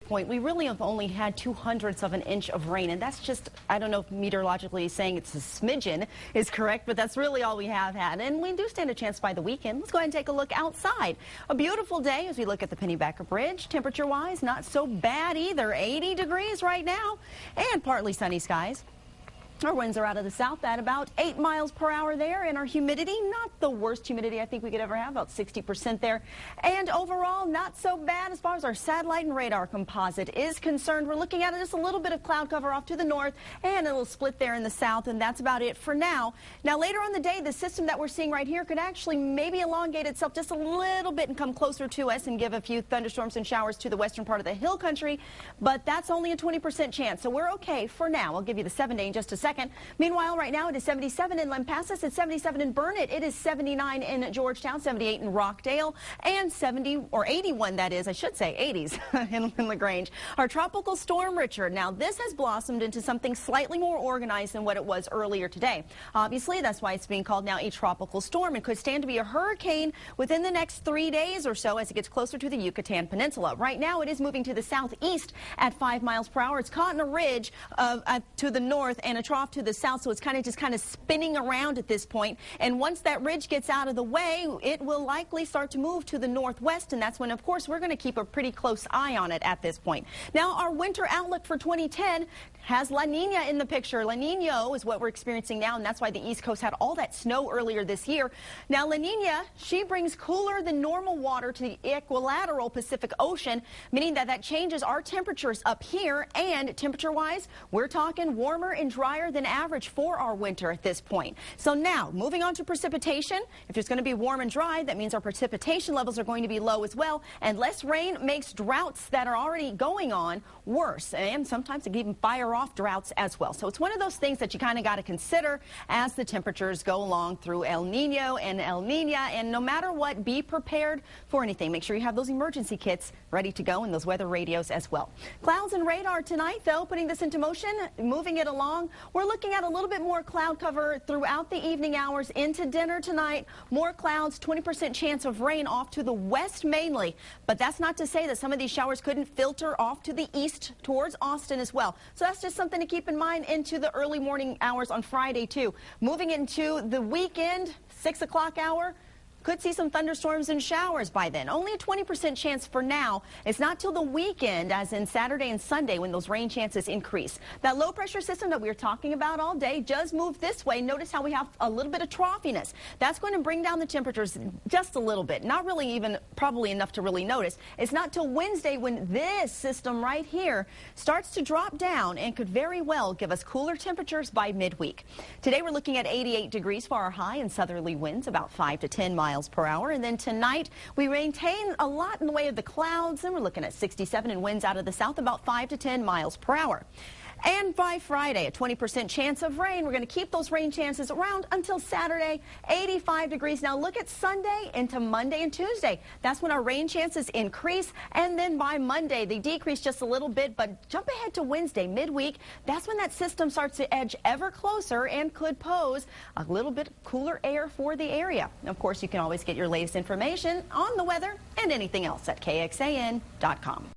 point, we really have only had 2/100 of an inch of rain, and that's just, I don't know if meteorologically saying it's a smidgen is correct, but that's really all we have had, and we do stand a chance by the weekend. Let's go ahead and take a look outside. A beautiful day as we look at the Pennybacker Bridge. Temperature-wise, not so bad either. 80 degrees right now, and partly sunny skies. Our winds are out of the south at about 8 miles per hour there, and our humidity, not the worst humidity I think we could ever have, about 60% there. And overall, not so bad as far as our satellite and radar composite is concerned. We're looking at just a little bit of cloud cover off to the north and a little split there in the south, and that's about it for now. Now, later on the day, the system that we're seeing right here could actually maybe elongate itself just a little bit and come closer to us and give a few thunderstorms and showers to the western part of the hill country, but that's only a 20% chance, so we're okay for now. I'll give you the 7-day in just a second. Meanwhile, right now it is 77 in Lampasas, it's 77 in Burnett, it is 79 in Georgetown, 78 in Rockdale, and 70 or 81, that is, I should say 80s in LaGrange. Our tropical storm Richard. Now this has blossomed into something slightly more organized than what it was earlier today. Obviously, that's why it's being called now a tropical storm and could stand to be a hurricane within the next 3 days or so as it gets closer to the Yucatan Peninsula. Right now it is moving to the southeast at 5 miles per hour. It's caught in a ridge to the north and a trough to the south, so it's kind of spinning around at this point. And once that ridge gets out of the way, it will likely start to move to the northwest, and that's when, of course, we're going to keep a pretty close eye on it at this point. Now, our winter outlook for 2010 has La Nina in the picture. La Nina is what we're experiencing now, and that's why the East Coast had all that snow earlier this year. Now, La Nina, she brings cooler than normal water to the equilateral Pacific Ocean, meaning that changes our temperatures up here, and temperature-wise, we're talking warmer and drier than average for our winter at this point. So now, moving on to precipitation. If it's going to be warm and dry, that means our precipitation levels are going to be low as well, and less rain makes droughts that are already going on worse, and sometimes it can even fire off droughts as well. So it's one of those things that you kind of got to consider as the temperatures go along through El Nino and El Nina, and no matter what, be prepared for anything. Make sure you have those emergency kits ready to go and those weather radios as well. Clouds and radar tonight, though, putting this into motion, moving it along. We're looking at a little bit more cloud cover throughout the evening hours into dinner tonight. More clouds, 20% chance of rain off to the west mainly. But that's not to say that some of these showers couldn't filter off to the east towards Austin as well. So that's just something to keep in mind into the early morning hours on Friday, too. Moving into the weekend, 6 o'clock hour. Could see some thunderstorms and showers by then. Only a 20% chance for now. It's not till the weekend, as in Saturday and Sunday, when those rain chances increase. That low pressure system that we were talking about all day does move this way. Notice how we have a little bit of troughiness. That's going to bring down the temperatures just a little bit. Not really even probably enough to really notice. It's not till Wednesday when this system right here starts to drop down and could very well give us cooler temperatures by midweek. Today we're looking at 88 degrees for our high and southerly winds about 5 to 10 miles per hour. And then tonight we maintain a lot in the way of the clouds, and we're looking at 67 and winds out of the south about 5 to 10 miles per hour. And by Friday, a 20% chance of rain. We're going to keep those rain chances around until Saturday, 85 degrees. Now look at Sunday into Monday and Tuesday. That's when our rain chances increase. And then by Monday, they decrease just a little bit. But jump ahead to Wednesday, midweek. That's when that system starts to edge ever closer and could pose a little bit cooler air for the area. Of course, you can always get your latest information on the weather and anything else at KXAN.com.